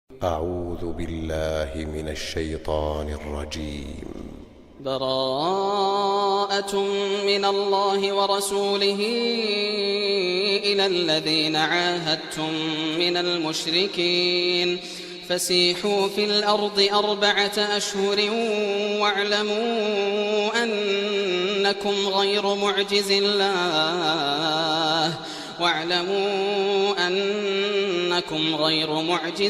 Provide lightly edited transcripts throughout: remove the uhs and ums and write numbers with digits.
أعوذ بالله من الشيطان الرجيم. براءة من الله ورسوله إلى الذين عاهدتم من المشركين فسيحوا في الأرض 4 أشهر واعلموا أنكم غير معجز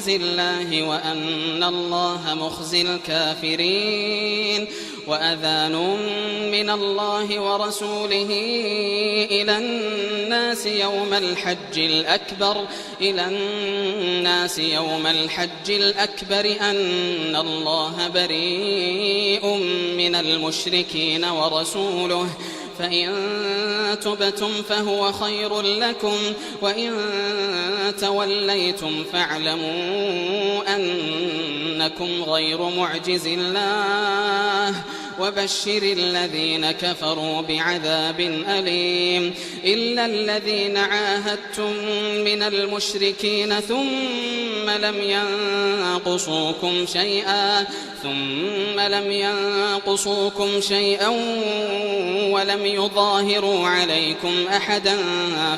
الله وأن الله مخزي الكافرين. وأذان من الله ورسوله إلى الناس يوم الحج الأكبر أن الله بريء من المشركين ورسوله، فإن تبتم فهو خير لكم، وإن توليتم فاعلموا أنكم غير معجز الله وبشر الذين كفروا بعذاب أليم. إلا الذين عاهدتم من المشركين ثم لم ينقصوكم شيئا ولم يظاهروا عليكم أحدا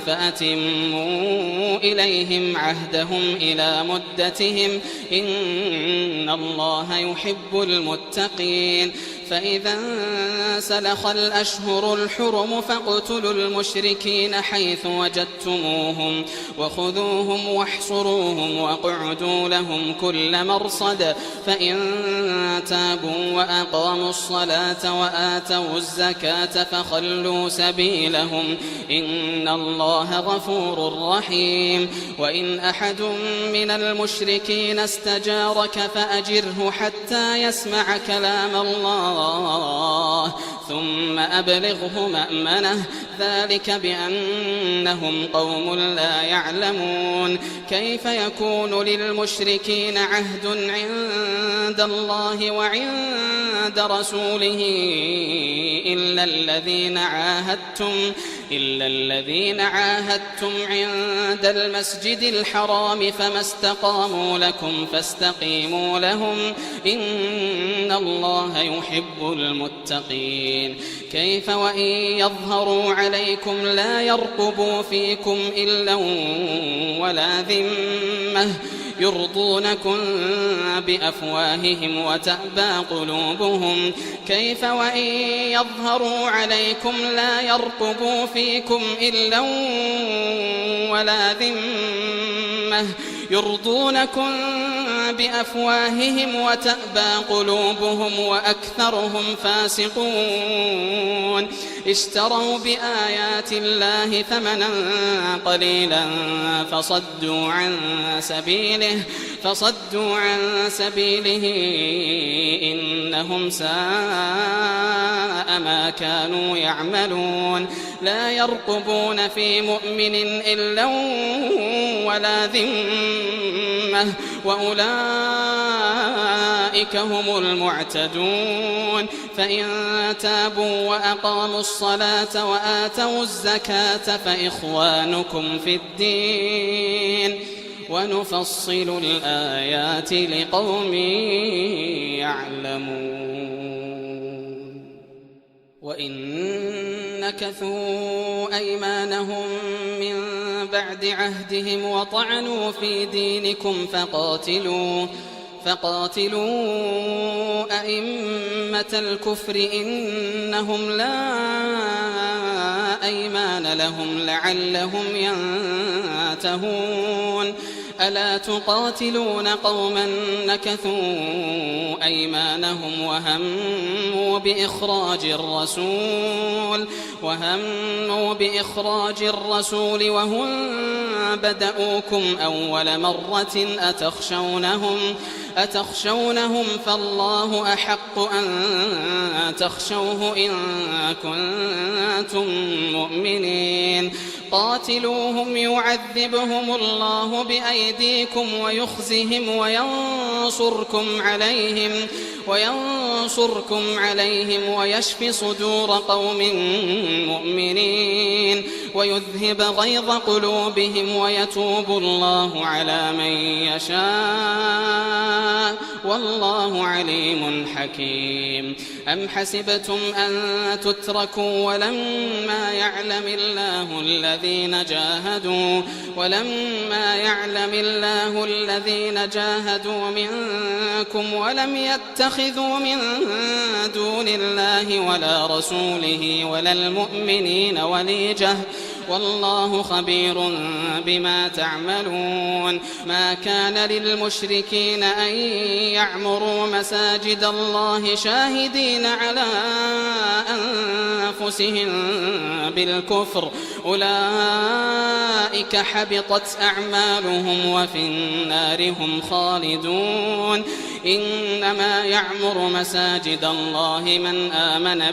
فأتموا إليهم عهدهم إلى مدتهم إن الله يحب المتقين. فإذا انسلخ الأشهر الحرم فاقتلوا المشركين حيث وجدتموهم وخذوهم واحصروهم واقعدوا لهم كل مرصد، فإن تابوا وأقاموا الصلاة وآتوا الزكاة فخلوا سبيلهم إن الله غفور رحيم. وإن أحد من المشركين استجارك فأجره حتى يسمع كلام الله ثم أبلغه مأمنه، ذلك بأنهم قوم لا يعلمون. كيف يكون للمشركين عهد عند الله وعند رسوله إلا الذين عاهدتم عند المسجد الحرام فما استقاموا لكم فاستقيموا لهم إن الله يحب المتقين. كيف وإن يظهروا عليكم لا يرقبوا فيكم إلا ولا ذمة يرضونكم بأفواههم وتأبى قلوبهم. كيف وإن يظهروا عليكم لا يرقبوا فيكم إلا ولا ذمة يرضونكم بأفواههم وتأبى قلوبهم وأكثرهم فاسقون. اشتروا بآيات الله ثمنا قليلا فصدوا عن سبيله إنهم ساء ما كانوا يعملون. لا يرقبون في مؤمن إلا ولا ذمة وأولئك هم المعتدون. فإن تابوا وأقاموا الصلاة وآتوا الزكاة فإخوانكم في الدين ونفصل الآيات لقوم يعلمون. وإن نكثوا أيمانهم من بعد عهدهم وطعنوا في دينكم فقاتلوا أئمة الكفر إنهم لا أيمان لهم لعلهم ينتهون. ألا تقاتلون قوما نكثوا أيمانهم وهموا بإخراج الرسول وهم بدأوكم أول مرة أتخشونهم فالله أحق أن تخشوه إن كنتم مؤمنين. قاتلوهم يعذبهم الله بأيديكم ويخزهم وينصركم عليهم ويشف صدور قوم مؤمنين ويذهب غيظ قلوبهم ويتوب الله على من يشاء والله عليم حكيم. أم حسبتم أن تتركوا ولما يعلم الله الذين جاهدوا منكم ولم يتخذوا من دون الله ولا رسوله ولا المؤمنين وليجة والله خبير بما تعملون. ما كان للمشركين أن يعمروا مساجد الله شاهدين على أنفسهم بالكفر أولئك حبطت أعمالهم وفي النار هم خالدون. إنما يعمر مساجد الله من آمن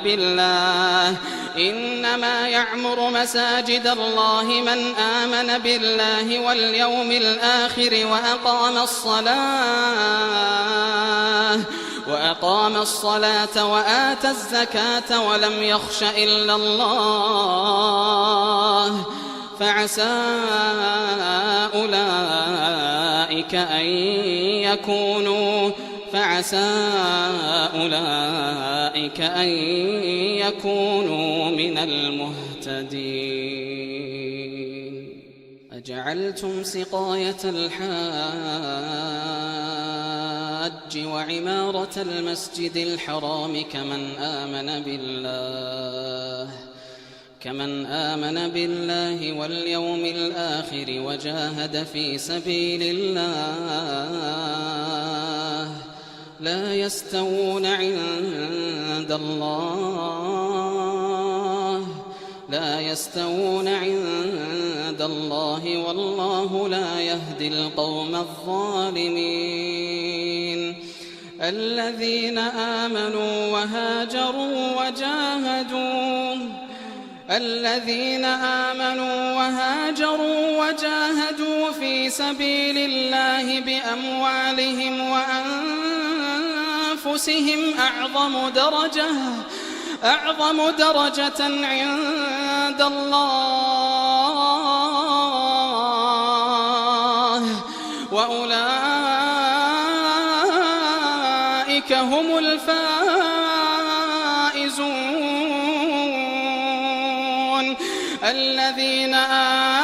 بالله واليوم الآخر وأقام الصلاة وآتى الزكاة ولم يخش إلا الله فعسى أولئك أن يكونوا من المهتدين. أجعلتم سقاية الحاج وعمارة المسجد الحرام كمن آمن بالله واليوم الآخر وجاهد في سبيل الله لا يستوون عند الله والله لا يهدي القوم الظالمين. الذين آمنوا وهاجروا وجاهدوا في سبيل الله بأموالهم وأنفسهم أعظم درجة عند الله وأولئك هم الفائزون. الذين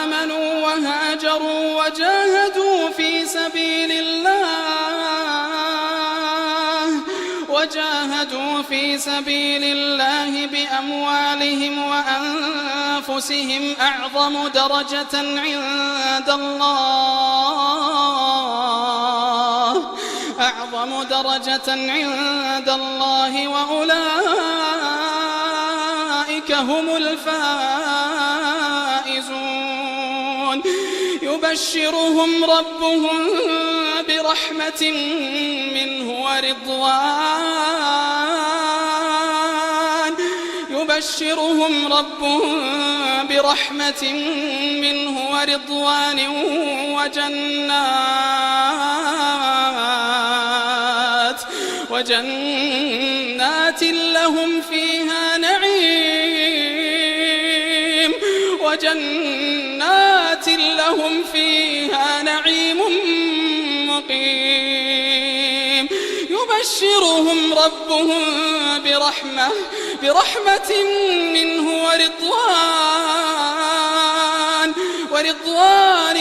آمنوا وهاجروا وجاهدوا في سبيل الله بأموالهم وأنفسهم أعظم درجة عند الله وأولئك هم الفائزون. يبشرهم ربهم برحمة منه ورضوان وجنات لهم فيها نعيم مقيم. يبشرهم ربهم برحمة منه ورضوان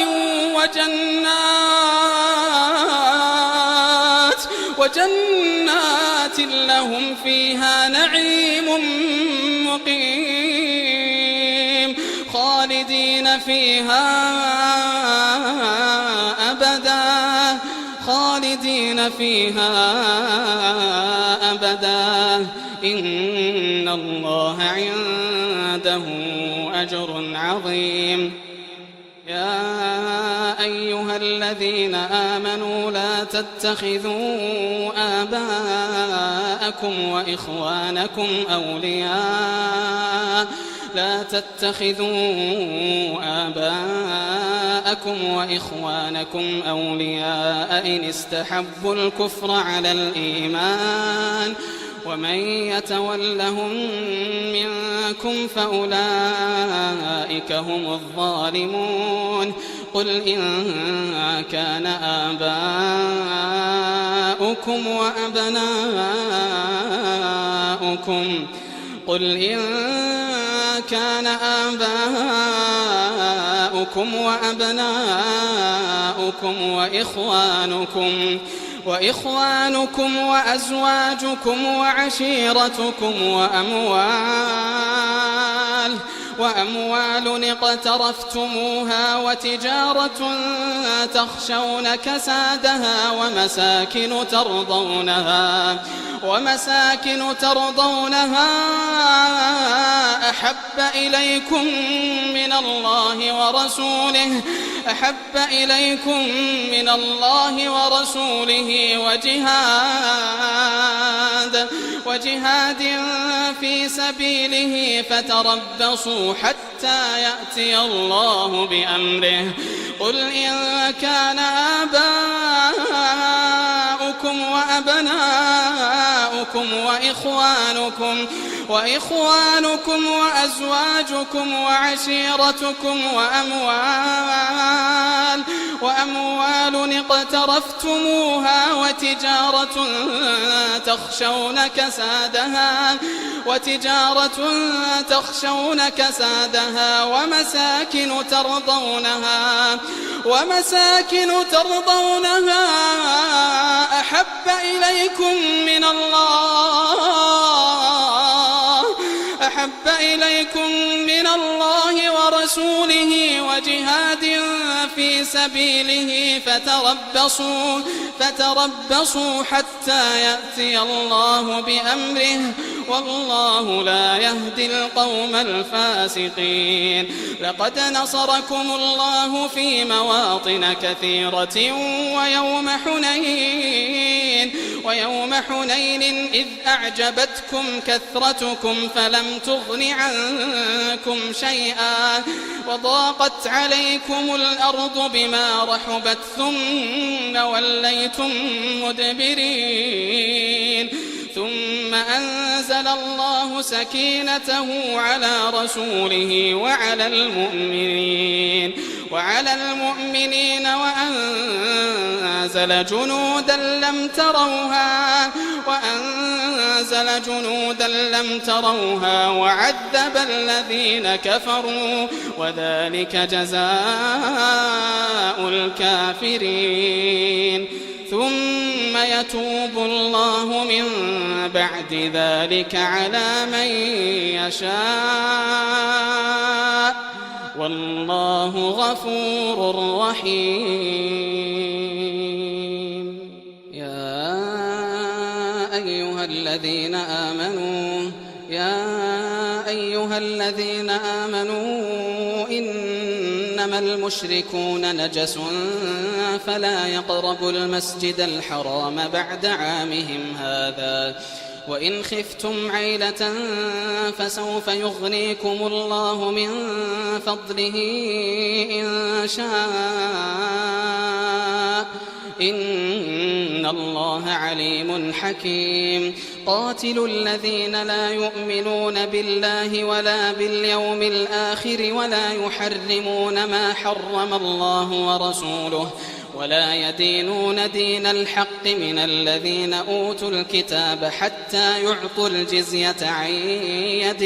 وجنات لهم فيها نعيم مقيم خالدين فيها أبدا إن الله عنده أجر عظيم. يا أيها الذين آمنوا لا تتخذوا آباءكم وإخوانكم أولياء إن استحبوا الكفر على الإيمان ومن يتولهم منكم فأولئك هم الظالمون. قل إن كان آباؤكم وأبناؤكم قل إن كان آباؤكم وأبناؤكم وإخوانكم وأزواجكم وعشيرتكم وأموال اقترفتموها وتجارة تخشون كسادها ومساكن ترضونها أحب إليكم من الله ورسوله وجهاد في سبيله فتربصوا حتى يأتي الله بأمره قل إن كان آباؤكم وأبناؤكم وإخوانكم وأزواجكم وعشيرتكم وأموال اقترفتموها وتجارة تخشون كسادها ومساكن ترضونها أحب إليكم من الله ورسوله وجهاد في سبيله فتربصوا حتى يأتي الله بأمره والله لا يهدي القوم الفاسقين لقد نصركم الله في مواطن كثيرة ويوم حنين إذ أعجبتكم كثرتكم فلم تغن عنكم شيئا وضاقت عليكم الأرض بما رحبت ثم وليتم مدبرين ثم أنزل الله سكينته على رسوله وعلى المؤمنين وأنزل جنودا لم تروها وعذب الذين كفروا وذلك جزاء الكافرين ثم يتوب الله من بعد ذلك على من يشاء والله غفور رحيم يا أيها الذين آمنوا إنما المشركون نجس فلا يقربوا المسجد الحرام بعد عامهم هذا وإن خفتم عيلة فسوف يغنيكم الله من فضله إن شاء إن الله عليم حكيم قاتلوا الذين لا يؤمنون بالله ولا باليوم الآخر ولا يحرمون ما حرم الله ورسوله ولا يدينون دين الحق من الذين أوتوا الكتاب حتى يعطوا الجزية عن يد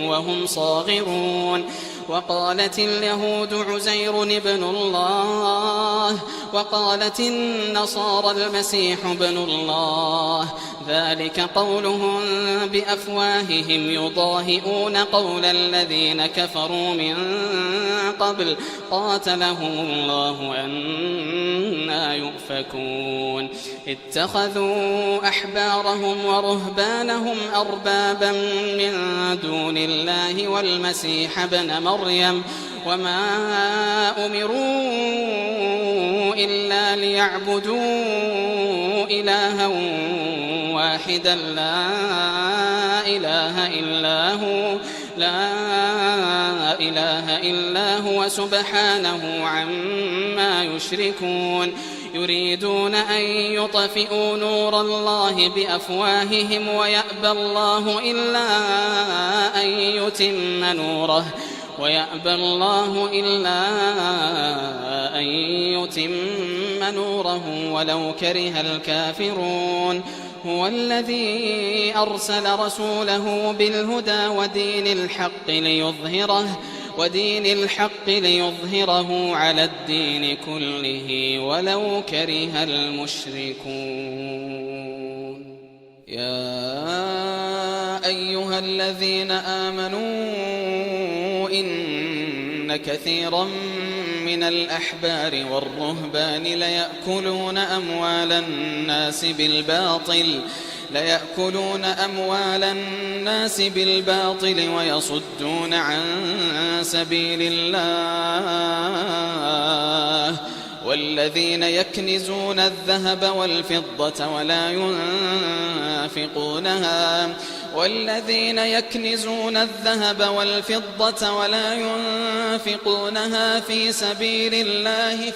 وهم صاغرون وقالت اليهود عزير ابن الله وقالت النصارى المسيح ابن الله ذلك قولهم بأفواههم يضاهئون قول الذين كفروا من قبل قاتلهم الله أنى يؤفكون اتخذوا أحبارهم ورهبانهم أربابا من دون الله والمسيح ابن مريم وما أمروا إلا ليعبدوا إلها واحدا لا إله إلا هو سبحانه عما يشركون يريدون أن يطفئوا نور الله بأفواههم ويأبى الله إلا أن يتم نوره الله ولو كره الكافرون هو الذي أرسل رسوله بالهدى ودين الحق ليظهره على الدين كله ولو كره المشركون. يا أيها الذين آمنوا إن كثيرا من الأحبار والرهبان ليأكلون أموال الناس بالباطل ويصدون عن سبيل الله والذين يكنزون الذهب والفضة ولا ينفقونها في سبيل الله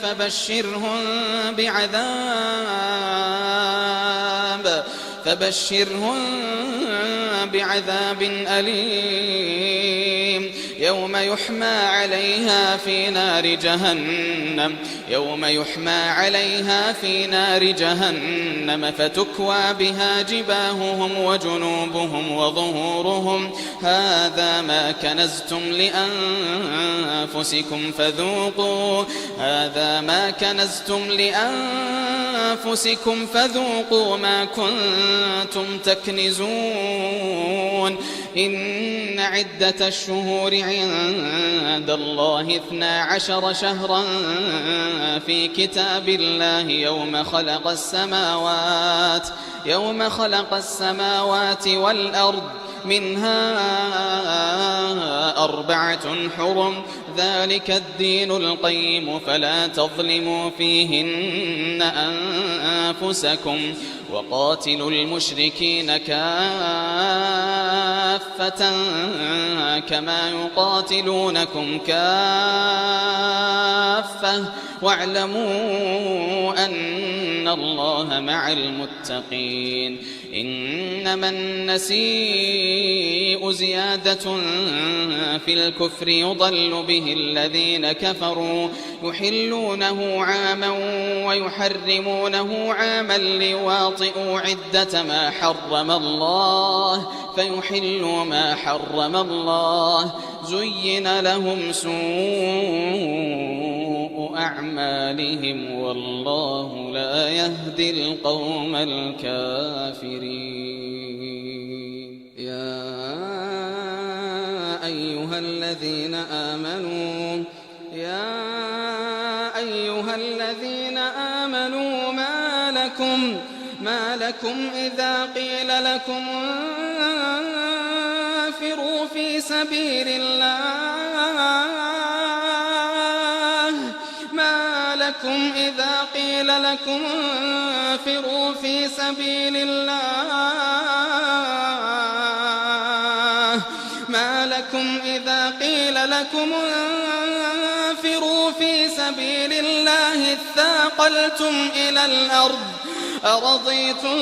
فبشرهم بعذاب أليم يوم يحمى عليها في نار جهنم فتكوى بها جباههم وجنوبهم وظهورهم هذا ما كنزتم لأنفسكم فذوقوا ما كنتم تكنزون. إن عدة الشهور عند الله 12 شهرا في كتاب الله يوم خلق السماوات والأرض منها 4 حرم ذلك الدين القيم فلا تظلموا فيهن أنفسكم وقاتلوا المشركين كافة كما يقاتلونكم كافة واعلموا أن الله مع المتقين. إنما النسيء زيادة في الكفر يضل به الذين كفروا يحلونه عاما ويحرمونه عاما ليواطئوا عدة ما حرم الله فيحلوا ما حرم الله زين لهم سوء أعمالهم والله لا يهدي القوم الكافرين. يا أيها الذين آمنوا ما لكم إذا قيل لكم انفروا في سبيل الله اثاقلتم إلى الأرض أرضيتم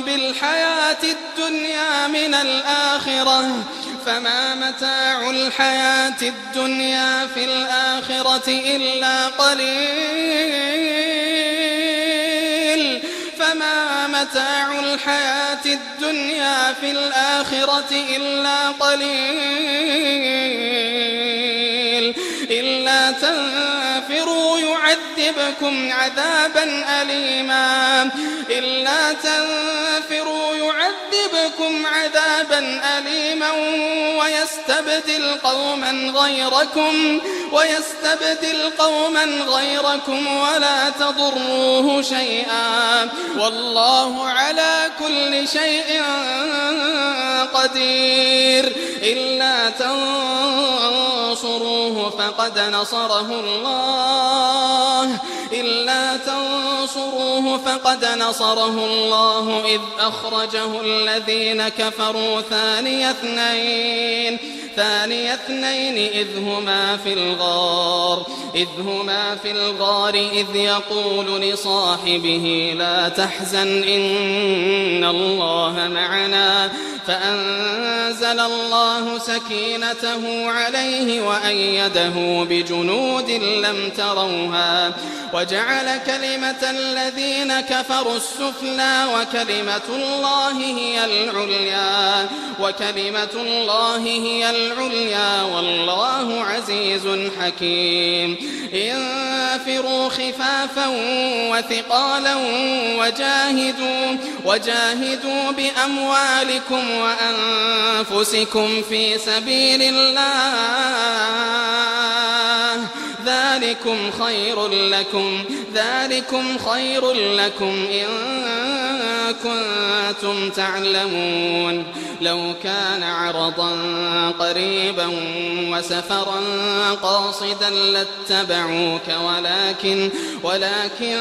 بالحياة الدنيا من الآخرة فما متاع الحياة الدنيا في الآخرة إلا قليل إلا تنفروا يعذبكم عذابا أليما ويستبدل قوما غيركم ولا تضروه شيئا والله على كل شيء قدير. إلا تنصروه فقد نصره الله إلا تنصروه فقد نصره الله إذ أخرجه الذين كفروا ثاني اثنين إذ هما في الغار إذ يقول لصاحبه لا تحزن إن الله معنا فأنزل الله سكينته عليه وأيده بجنود لم تروها وجعل كلمة الذين كفروا السفلى وكلمة الله هي العليا والله عزيز حكيم انفروا خفافا وثقالا وجاهدوا بأموالكم وأنفسكم في سبيل الله ذلكم خير لكم إن كنتم تعلمون لو كان عرضا قريبا وسفرا قاصدا لاتبعوك ولكن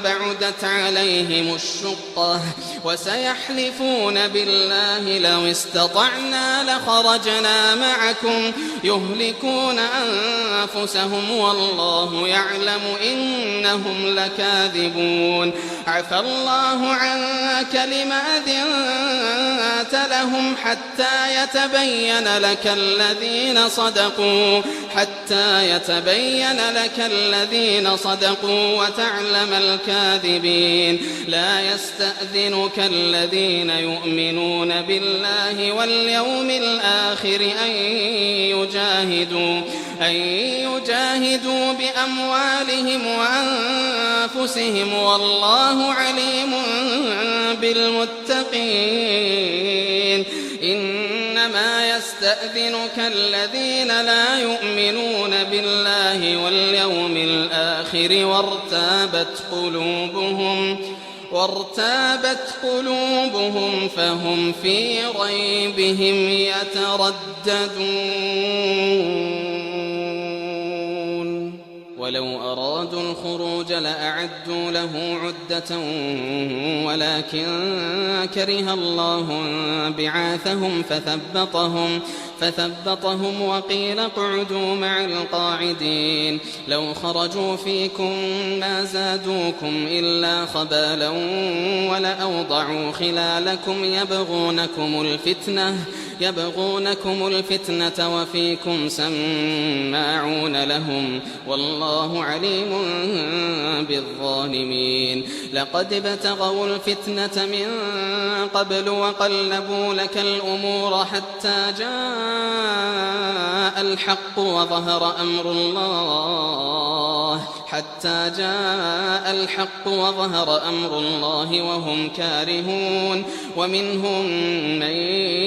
بعدت عليهم الشقة وسيحلفون بالله لو استطعنا لخرجنا معكم يهلكون أنفسهم والله يعلم إنهم لكاذبون عفى الله عنك لما أذنت لهم حتى يتبين لك الذين صدقوا وتعلم الكاذبين لا يستأذنك الذين يؤمنون بالله واليوم الآخر أن يجاهدوا بأموالهم وأنفسهم والله عليم بالمتقين إنما يستأذنك الذين لا يؤمنون بالله واليوم الآخر وارتابت قلوبهم فهم في ريبهم يترددون ولو أرادوا الخروج لأعدوا له عدة ولكن كره الله بعاثهم فثبطهم وقيل اقعدوا مع القاعدين لو خرجوا فيكم ما زادوكم إلا خبالا ولأوضعوا خلالكم يبغونكم الفتنة وفيكم سماعون لهم والله عليم بالظالمين لقد ابتغوا الفتنة من قبل وقلبوا لك الأمور حتى جاء الحق وظهر أمر الله وهم كارهون ومنهم من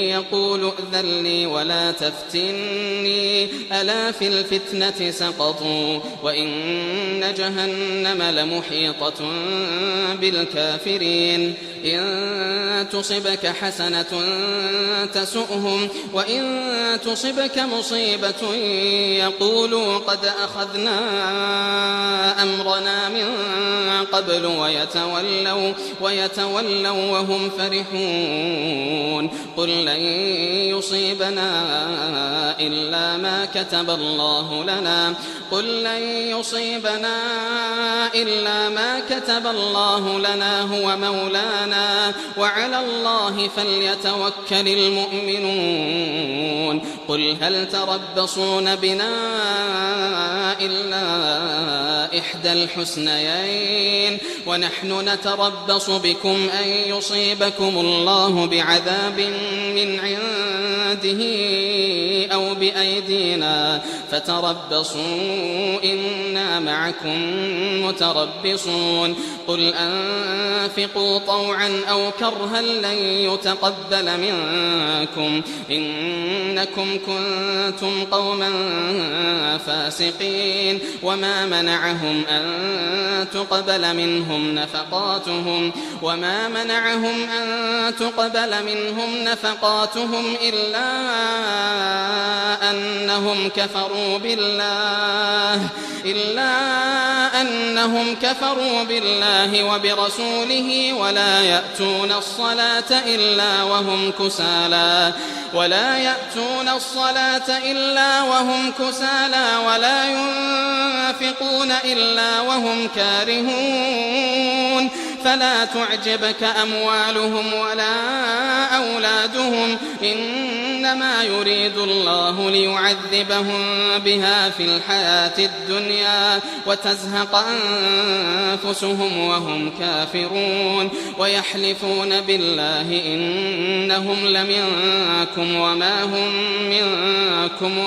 يقول ائذن لي ولا تفتني ألا في الفتنة سقطوا وإن جهنم لمحيطة بالكافرين إن تصبك حسنة تسؤهم وإن تصبك مصيبة يقولوا قد أخذنا أمرنا من قبل ويتولوا وهم فرحون قل لن يصيبنا إلا ما كتب الله لنا هو مولانا وعلى الله فليتوكل المؤمنون قل هل تربصون بنا إلا إحدى الحسنيين ونحن نتربص بكم أن يصيبكم الله بعذاب من عنده أو بأيدينا فتربصوا إنا معكم متربصون قل أنفقوا طوعا أو كرها لن يتقبل منكم إنكم كنتم قوما فاسقين وما منعهم أن تقبل منهم نفقاتهم إلا أنهم كفروا بالله إلا أنهم كفروا بالله وبرسوله ولا يأتون الصلاة إلا وهم كسالى ولا ينفقون إلا وهم كارهون فلا تعجبك أموالهم ولا أولادهم إنما يريد الله ليعذبهم بها في الحياة الدنيا وتزهق أنفسهم وهم كافرون ويحلفون بالله إنهم لمنكم وما هم منكم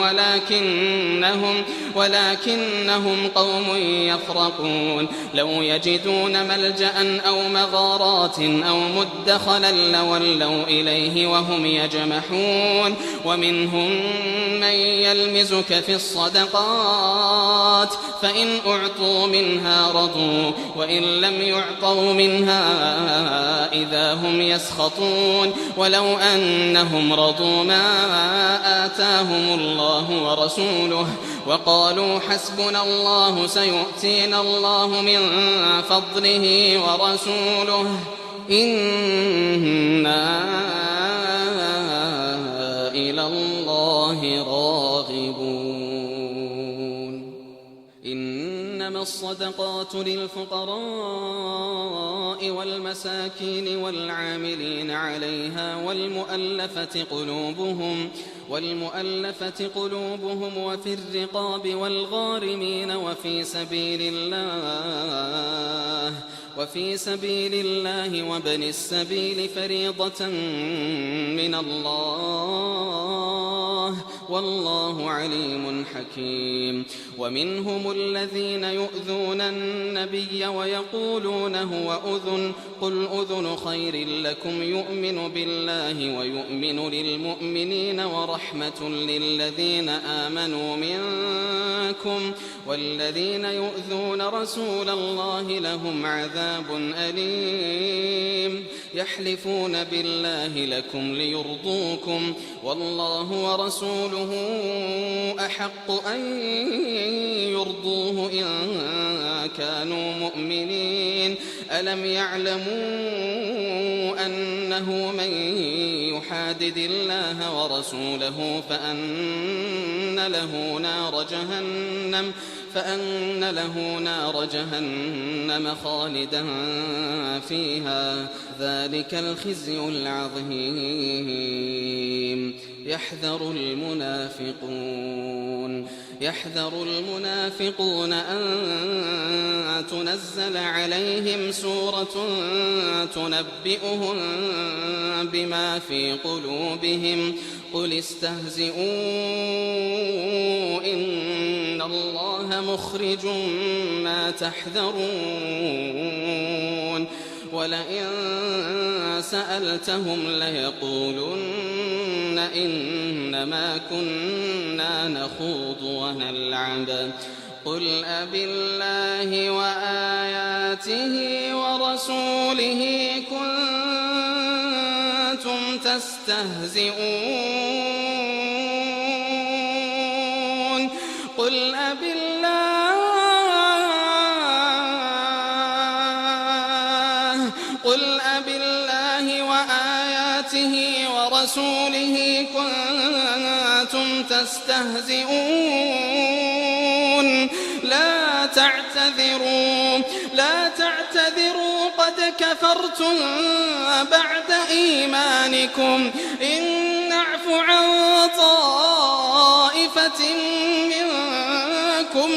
ولكنهم قوم يفرقون لو يجدون ملجأ أو مغارات أو مدخلا لولوا إليه وهم يجمحون ومنهم من يلمزك في الصدقات فإن أعطوا منها رضوا وإن لم يعطوا منها إذا هم يسخطون ولو أنهم رضوا ما آتاهم الله ورسوله وقالوا حسبنا الله سيؤتينا الله من فضله ورسوله إنا إلى الله راغبون إنما الصدقات للفقراء والمساكين والعاملين عليها والمؤلفة قلوبهم وفي الرقاب والغارمين وفي سبيل الله وابن السبيل فريضة من الله والله عليم حكيم ومنهم الذين يؤذون النبي ويقولون هو أذن قل أذن خير لكم يؤمن بالله ويؤمن للمؤمنين ورحمة للذين آمنوا منكم والذين يؤذون رسول الله لهم عذاب أليم يحلفون بالله لكم ليرضوكم والله ورسوله أحق أن يرضوه إن كانوا مؤمنين ألم يعلموا أنه من يحادد الله ورسوله فأن له نار جهنم خالدا فيها ذلك الخزي العظيم يحذر المنافقون أن تنزل عليهم سورة تنبئهم بما في قلوبهم قل استهزئوا إن الله مخرج ما تحذرون ولئن سألتهم ليقولن إنما كنا نخوض ونلعب قل أبالله وآياته ورسوله كنتم تستهزئون قل أبالله وآياته ورسوله كنتم تستهزئون لا تعتذروا قد كفرتم بعد إيمانكم إن نعف عن طائفة منكم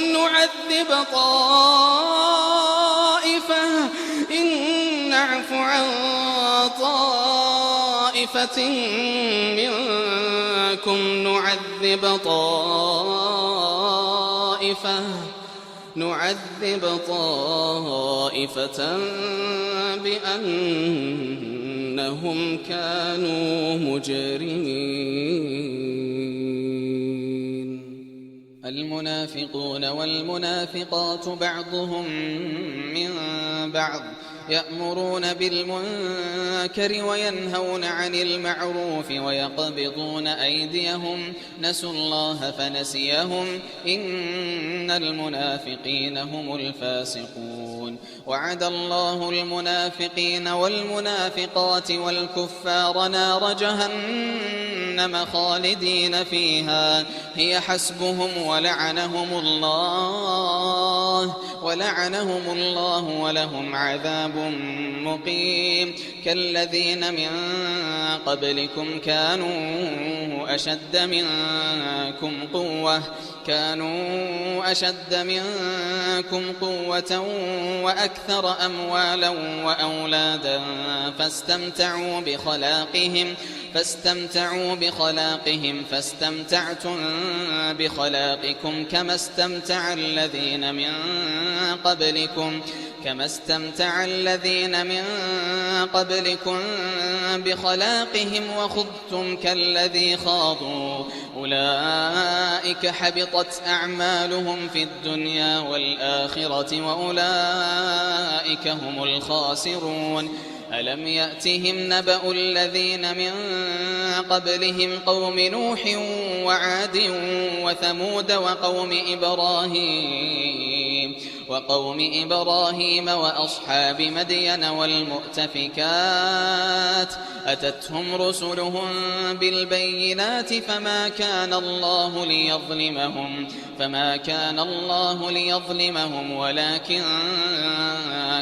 نعذب طائفة بأنهم كانوا مجرمين المنافقون والمنافقات بعضهم من بعض يأمرون بالمنكر وينهون عن المعروف ويقبضون أيديهم نسوا الله فنسيهم إن المنافقين هم الفاسقون وعد الله المنافقين والمنافقات والكفار نار جهنم خالدين فيها هي حسبهم ولعنهم الله ولهم عذاب مقيم كالذين من قبلكم كانوا أشد منكم قوة وأكثر أموالا وأولادا فاستمتعوا بخلاقهم فاستمتعتم بخلاقكم كما استمتع الذين من قبلكم بخلاقهم وخضتم كالذي خاضوا أولئك حبطت أعمالهم في الدنيا والآخرة وأولئك هم الخاسرون ألم يأتهم نبأ الذين من قبلهم قوم نوح وعاد وثمود وقوم إبراهيم وأصحاب مدين والمؤتفكات أتتهم رسلهم بالبينات فما كان الله ليظلمهم ولكن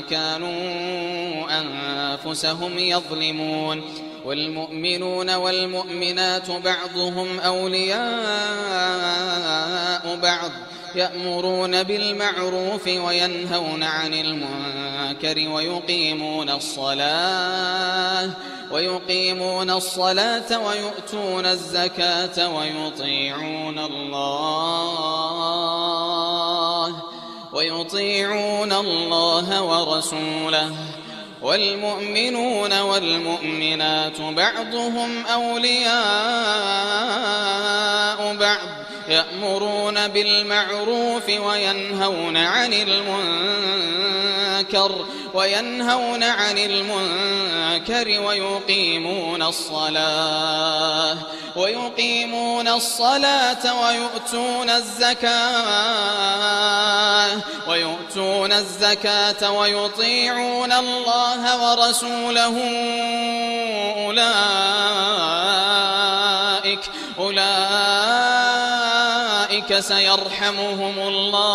كانوا أنفسهم يظلمون والمؤمنون والمؤمنات بعضهم أولياء بعض يأمرون بالمعروف وينهون عن المنكر ويقيمون الصلاة ويؤتون الزكاة ويطيعون الله ورسوله والمؤمنون والمؤمنات بعضهم أولياء بعض يأمرون بالمعروف وينهون عن المنكر ويقيمون الصلاة ويؤتون الزكاة ويطيعون الله ورسوله أولئك سيرحمهم الله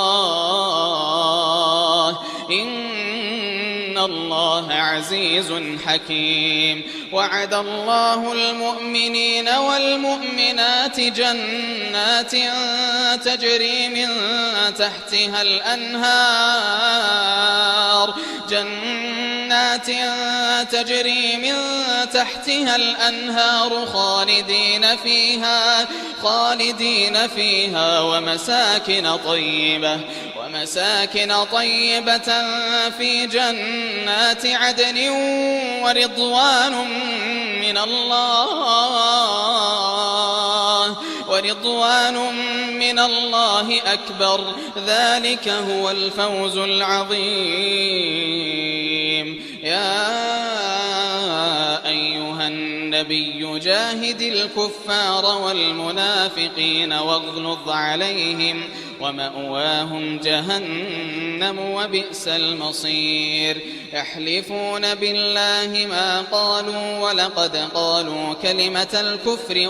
إن الله عزيز حكيم وعد الله المؤمنين والمؤمنات جنات تجري من تحتها الأنهار خالدين فيها ومساكن طيبة في جنات عدن ورضوان من الله أكبر ذلك هو الفوز العظيم يا أيها النبي جاهد الكفار والمنافقين واغلظ عليهم ومأواهم جهنم وبئس المصير يحلفون بالله ما قالوا ولقد قالوا كلمة الكفر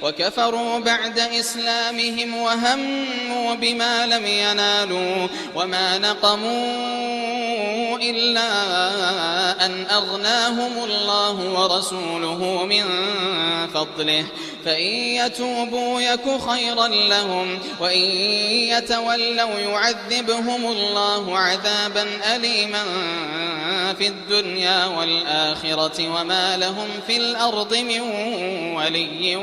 وكفروا بعد إسلامهم وهموا بما لم ينالوا وما نقموا إلا أن أغناهم الله ورسوله من فضله فإن يتوبوا يك خيرا لهم وإن يتولوا يعذبهم الله عذابا أليما في الدنيا والآخرة وما لهم في الأرض من ولي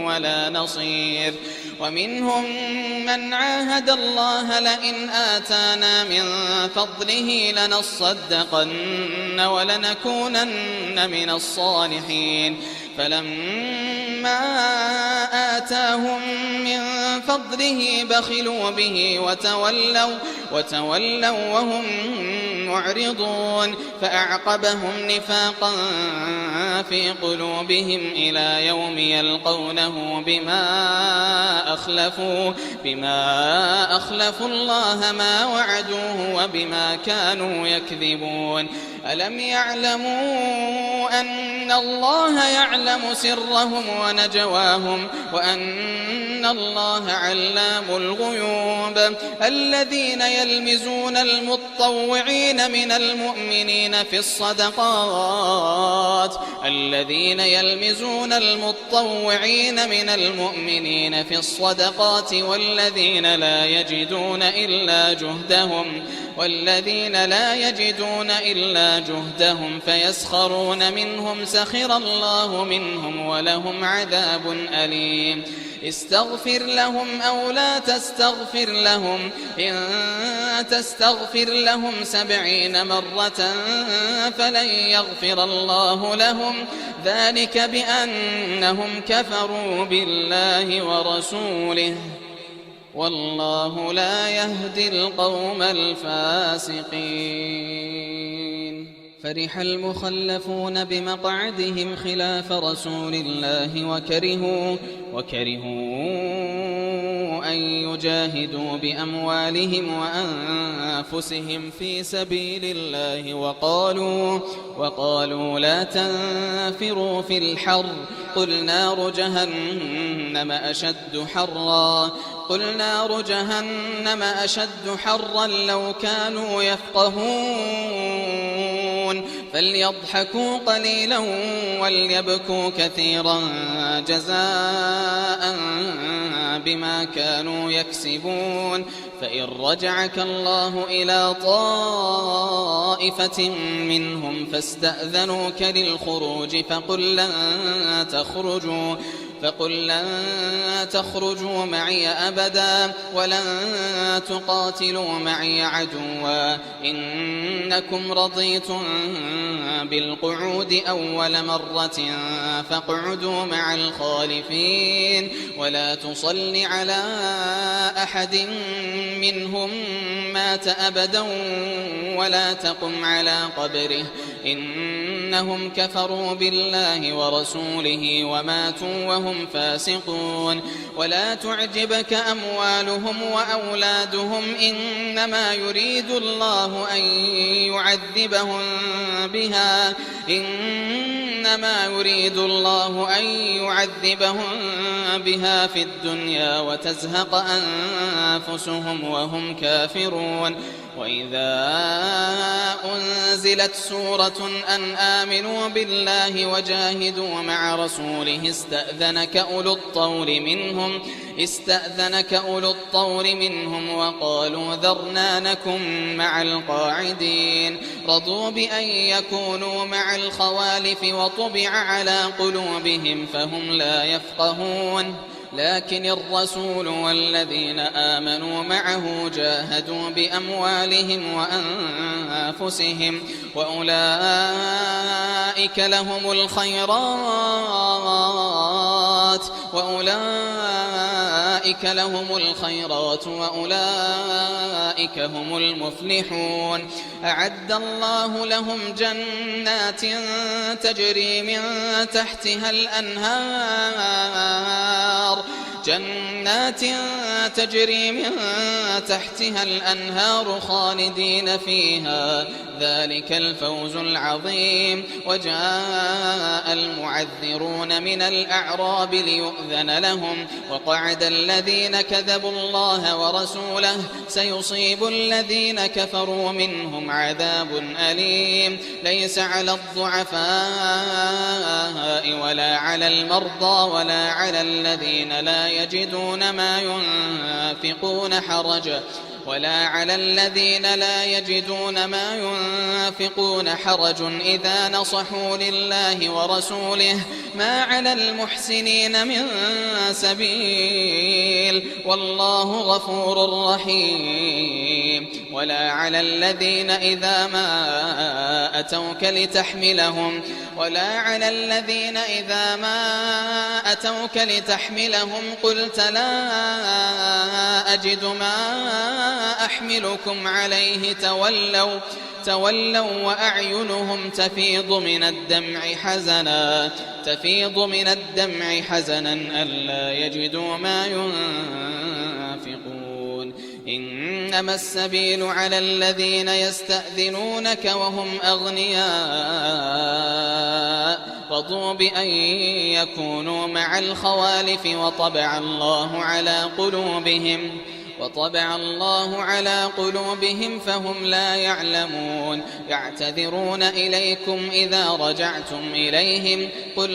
ولا نصير ومنهم من عاهد الله لئن آتانا من فضله لنصدقن ولنكونن من الصالحين فلما آتاهم من فضله بخلوا به وتولوا وهم معرضون فأعقبهم نفاقا في قلوبهم إلى يوم يلقونه بما أخلفوا الله ما وعدوه وبما كانوا يكذبون ألم يعلموا أن الله يعلم سرهم ونجواهم وأن الله علام الغيوب الذين يلمزون المطوعين من المؤمنين في الصدقات والذين لا يجدون إلا جهدهم فيسخرون منهم سخر الله منهم ولهم عذاب أليم استغفر لهم أو لا تستغفر لهم إن تستغفر لهم 70 مرة فلن يغفر الله لهم ذلك بأنهم كفروا بالله ورسوله والله لا يهدي القوم الفاسقين فرح المخلفون بمقعدهم خلاف رسول الله وكرهوا أن يجاهدوا بأموالهم وأنفسهم في سبيل الله وقالوا لا تنفروا في الحر قل نار جهنم أشد حرا لو كانوا يفقهون فليضحكوا قليلا وليبكوا كثيرا جزاء بما كانوا يكسبون فإن رجعك الله إلى طائفة منهم فاستأذنوك للخروج فقل لن تخرجوا معي أبدا ولن تقاتلوا معي عدوا إنكم رضيتم بالقعود أول مرة فاقعدوا مع الخالفين ولا تصل على أحد منهم مات أبدا ولا تقم على قبره إنهم كفروا بالله ورسوله وماتوا وهم فاسقون ولا تعجبك أموالهم وأولادهم إنما يريد الله أن يعذبهم بها في الدنيا وتزهق أنفسهم وهم كافرون وإذا أنزلت سورة أن آمنوا بالله وجاهدوا مع رسوله استأذنك أولو الطول منهم وقالوا ذرنا نكن مع القاعدين رضوا بأن يكونوا مع الخوالف وطبع على قلوبهم فهم لا يفقهون لكن الرسول والذين آمنوا معه جاهدوا بأموالهم وأنفسهم وأولئك لهم الخيرات وأولئك هم المفلحون أعد الله لهم جنات تجري من تحتها الأنهار خالدين فيها ذلك الفوز العظيم وجاء المعذرون من الأعراب ليؤذن لهم وقعد الذين كذبوا الله ورسوله سيصيب الذين كفروا منهم عذاب أليم ليس على الضعفاء ولا على المرضى ولا على الذين لا يجدون ما ينفقون حرج إذا نصحوا لله ورسوله ما على المحسنين من سبيل والله غفور رحيم ولا على الذين إذا ما أتوك لتحملهم قلت لا أجد ما أحملكم عليه تولوا وأعينهم تفيض من الدمع حزنا ألا يجدوا ما ينفقون. إنما السبيل على الذين يستأذنونك وهم أغنياء رضوا بأن يكونوا مع الخوالف وطبع الله على قلوبهم فهم لا يعلمون. يعتذرون إليكم إذا رجعتم إليهم قل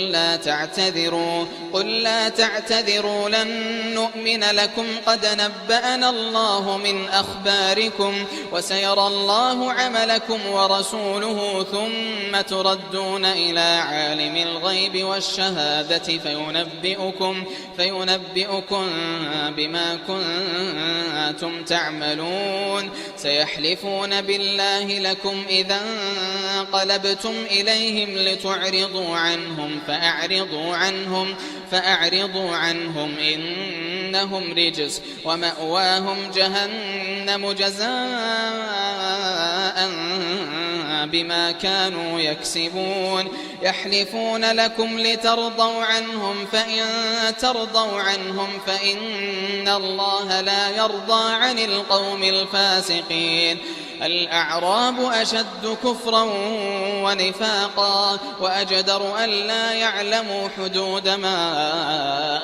لا تعتذروا لن نؤمن لكم قد نبأنا الله من أخباركم وسيرى الله عملكم ورسوله ثم تردون إلى عالم الغيب والشهادة فينبئكم بما كنتم تعملون. سيحلفون بالله لكم إذا انقلبتم إليهم لتعرضوا عنهم فأعرضوا عنهم إنهم رجس ومأواهم جهنم جزاء بما كانوا يكسبون. يحلفون لكم لترضوا عنهم فإن ترضوا عنهم فإن الله لا يرضى عن القوم الفاسقين. الأعراب أشد كفرا ونفاقا وأجدر أن لا يعلموا حدود ما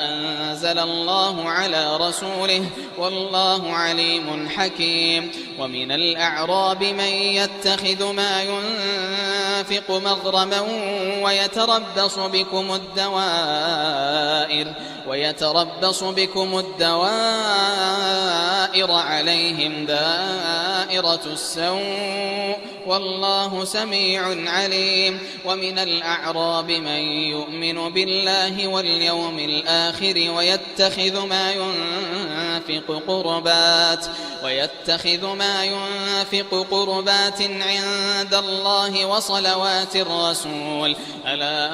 أنزل الله على رسوله والله عليم حكيم. ومن الأعراب من يتخذ ما ينفق مغرما ويتربص بكم الدوائر عليهم دائرة السوء والله سميع عليم. ومن الأعراب من يؤمن بالله واليوم الآخر ويتخذ ما ينفق قربات عند الله وصلوات الرسول ألا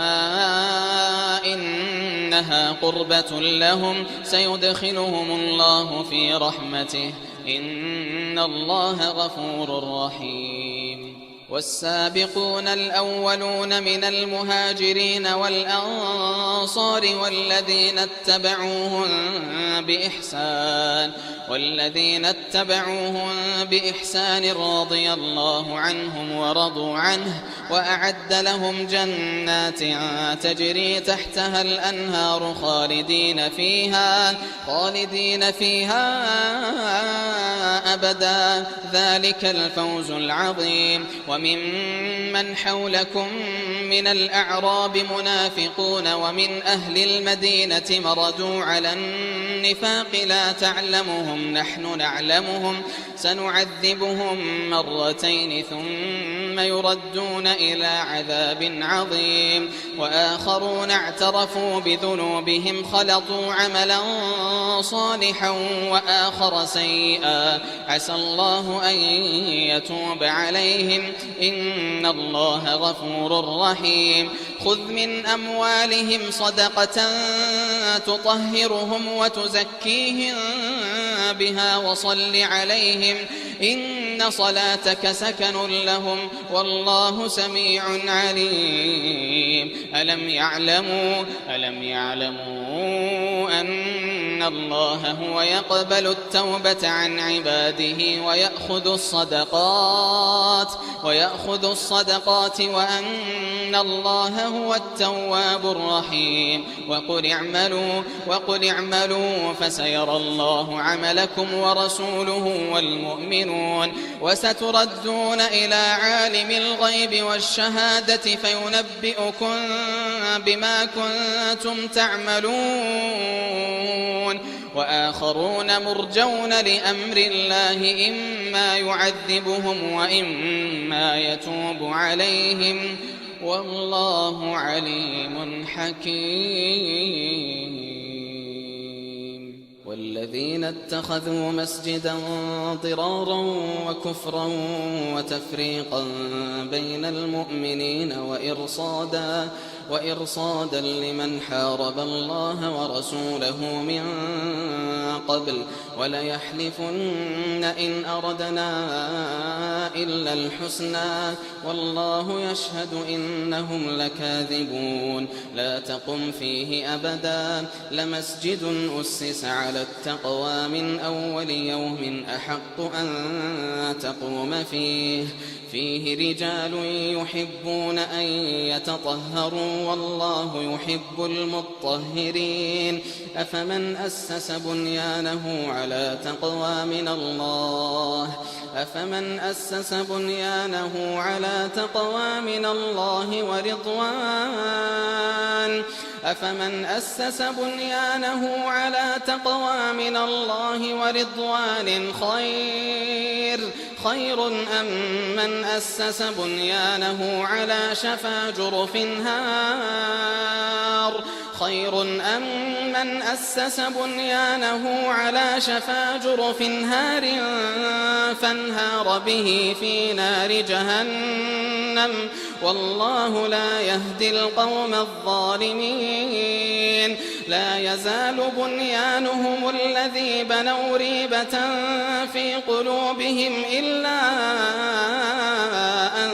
إنها قربة لهم سيدخلهم الله في رحمته إن الله غفور رحيم. والسابقون الأولون من المهاجرين والأنصار والذين اتبعوهم بإحسان رضي الله عنهم ورضوا عنه وأعد لهم جنات تجري تحتها الأنهار خالدين فيها أبدا ذلك الفوز العظيم. وممن حولكم من الأعراب منافقون ومن أهل المدينة مردوا على النفاق لا تعلمهم نحن نعلمهم سنعذبهم مرتين ثم يردون إلى عذاب عظيم. وآخرون اعترفوا بذنوبهم خلطوا عملا صالحا وآخر سيئا عسى الله أن يتوب عليهم إن الله غفور رحيم. خذ من أموالهم صدقة تطهرهم وتزكيهم بها وصل عليهم إن صلاتك سكن لهم والله سميع عليم. ألم يعلموا أن الله هو يقبل التوبة عن عباده ويأخذ الصدقات وأن الله هو التواب الرحيم. وقل اعملوا فسيرى الله عملكم ورسوله والمؤمنون وستردون إلى عالم الغيب والشهادة فينبئكم بما كنتم تعملون. وآخرون مرجون لأمر الله إما يعذبهم وإما يتوب عليهم والله عليم حكيم. الذين اتخذوا مسجدا ضرارا وكفرا وتفريقا بين المؤمنين وإرصادا لمن حارب الله ورسوله من قبل وليحلفن إن أردنا إلا الحسنى والله يشهد إنهم لكاذبون لا تقم فيه أبدا لمسجد أسس على التقوى من أول يوم أحق أن تقوم فيه رجال يحبون أن يتطهروا والله يحب المطهرين أفمن أسس بنيانه على تقوى من الله ورضوان خير أم من أسس بنيانه على شفا جرف نهار فانهار به في نار جهنم والله لا يهدي القوم الظالمين لا يزال بنيانهم الذي بنوا ريبة في قلوبهم إلا أن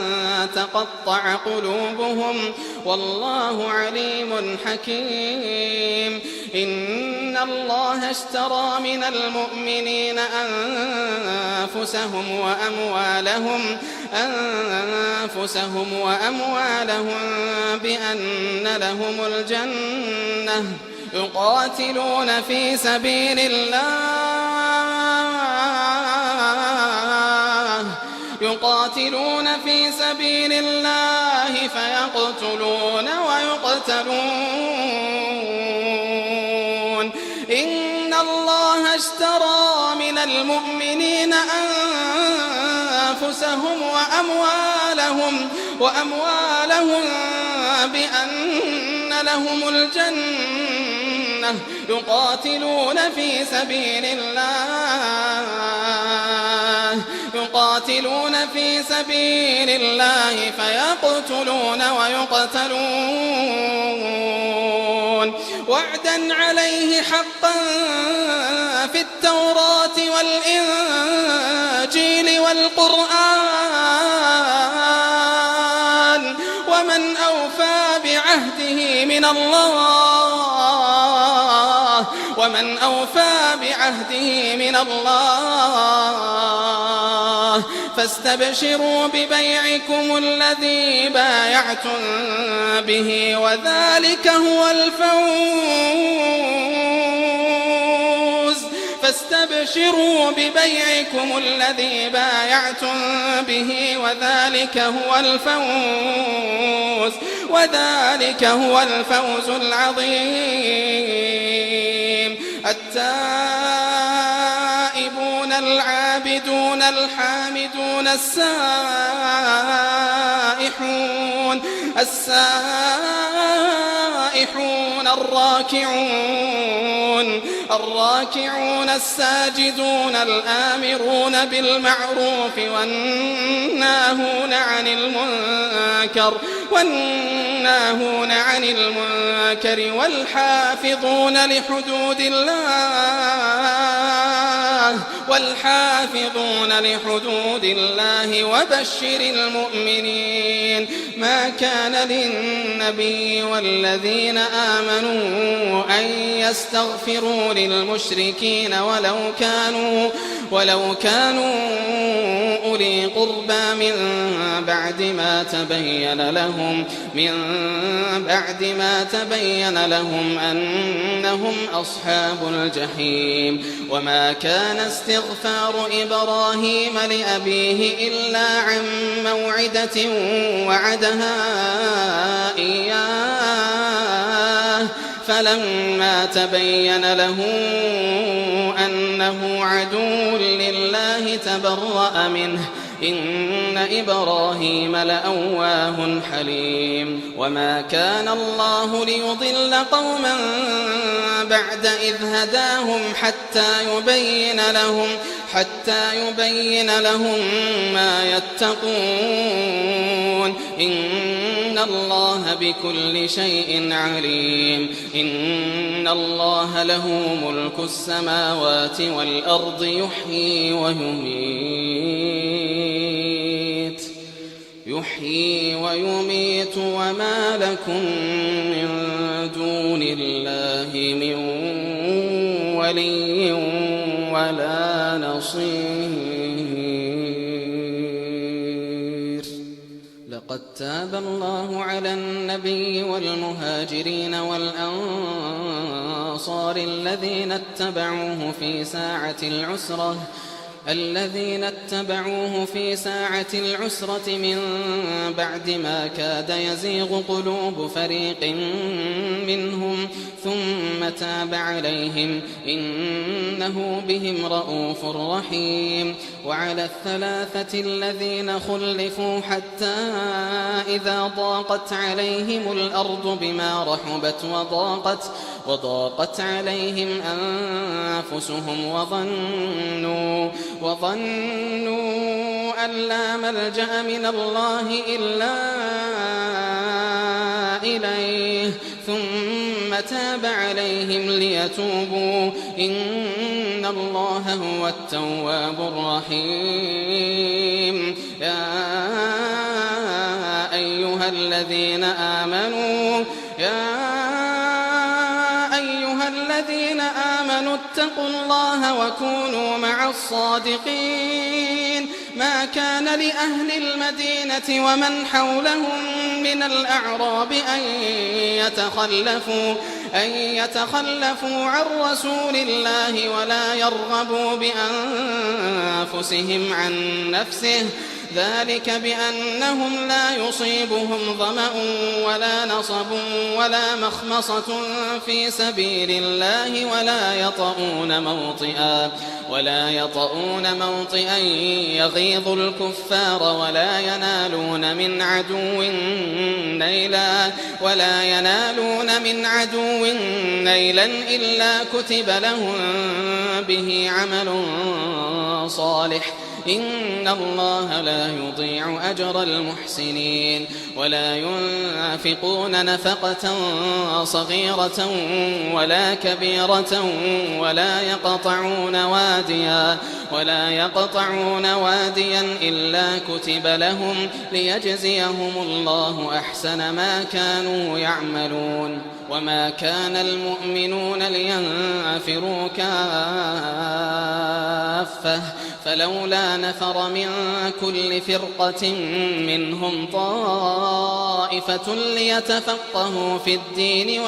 تقطع قلوبهم والله عليم حكيم إن الله اشترى من المؤمنين أنفسهم وأموالهم بأن لهم الجنة يقاتلون في سبيل الله فيقتلون ويقتلون إن الله اشترى من المؤمنين أنفسهم وأموالهم بأن لهم الجنة يقاتلون في سبيل الله فيقتلون ويقتلون وعدا عليه حقا في التوراة والإنجيل والقرآن ومن أوفى بعهده من الله فاستبشروا ببيعكم الذي بايعتم به وذلك هو الفوز العظيم التائبون العابدون الحامدون السائحون الراكعون الساجدون الآمرون بالمعروف والناهون عن المنكر والحافظون لحدود الله وبشر المؤمنين ما كان للنبي والذين آمنوا أن يستغفروا للمشركين ولو كانوا أولي قربى من بعد ما تبين لهم أنهم أصحاب الجحيم وما كان استغفار إبراهيم لأبيه إلا عن موعدة وعدها إياه فلما تبين له أنه عدو لله تبرأ منه إن إبراهيم لأواه حليم وما كان الله ليضل قوما بعد إذ هداهم حتى يبين لهم ما يتقون إن الله بكل شيء عليم إن الله له ملك السماوات والأرض يحيي ويميت وما لكم من دون الله من ولي ولا نصير. لقد تاب الله على النبي والمهاجرين والأنصار الذين اتبعوه في ساعة العسرة من بعد ما كاد يزيغ قلوب فريق منهم ثم تاب عليهم إنه بهم رءوف رحيم. وعلى الثلاثة الذين خلفوا حتى إذا ضاقت عليهم الأرض بما رحبت وضاقت عليهم أنفسهم وظنوا أن لا ملجأ من الله إلا إليه ثم تاب عليهم ليتوبوا إن الله هو التواب الرحيم. يا أيها الذين آمنوا اتقوا الله وكونوا مع الصادقين. ما كان لأهل المدينة ومن حولهم من الأعراب أن يتخلفوا عن رسول الله ولا يرغبوا بأنفسهم عن نفسه ذلك بأنهم لا يصيبهم ظمأ ولا نصب ولا مخمصة في سبيل الله ولا يطؤون موطئا يغيظ الكفار ولا ينالون من عدو نيلا إلا كتب لهم به عمل صالح إن الله لا يضيع أجر المحسنين. ولا ينفقون نفقة صغيرة ولا كبيرة ولا يقطعون واديا إلا كتب لهم ليجزيهم الله أحسن ما كانوا يعملون. وما كان المؤمنون لينفروا كافة فلولا نفر من كل فرقة منهم طائفة ليتفقهوا في الدين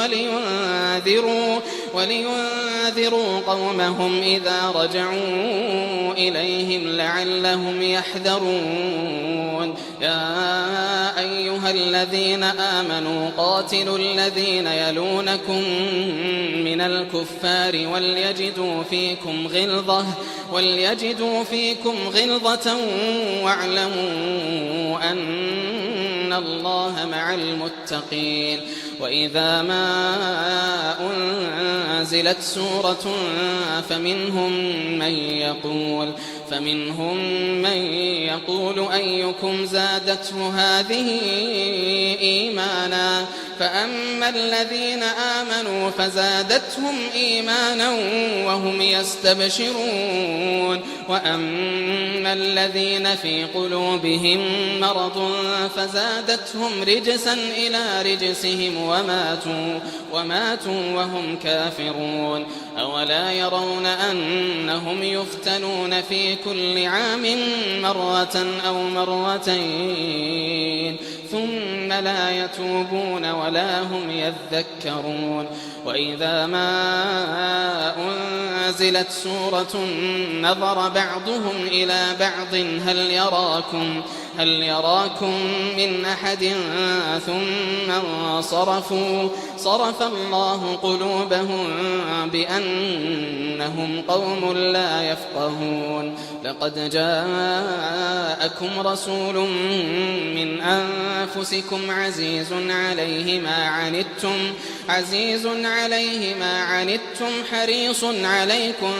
ولينذروا قومهم إذا رجعوا إليهم لعلهم يحذرون. يا أيها الذين آمنوا قاتلوا الذين يلونكم من الكفار وليجدوا فيكم غلظة واعلموا أن الله مع المتقين. وإذا ما أنزلت سورة فمنهم من يقول أيكم زادته هذه إيمانا فأما الذين آمنوا فزادتهم إيمانا وهم يستبشرون وأما الذين في قلوبهم مرض فزادتهم رجسا إلى رجسهم وماتوا وهم كافرون. أولا يرون أنهم يفتنون في كل عام مرة أو مرتين ثم لا يتوبون ولا هم يذكرون. وإذا ما أنزلت سورة نظر بعضهم إلى بعض هل يراكم من أحد ثم صرف الله قلوبهم بأنهم قوم لا يفقهون لقد جاءكم رسول من أنفسكم عزيز عليه ما عنتم حريص عليكم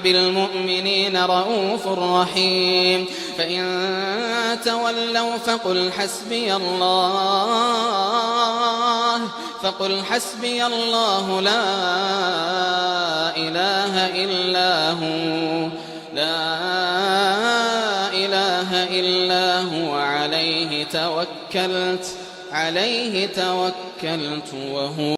بالمؤمنين رؤوف رحيم فإن تولوا فقل حسبي الله لا إله إلا هو عليه توكلت وهو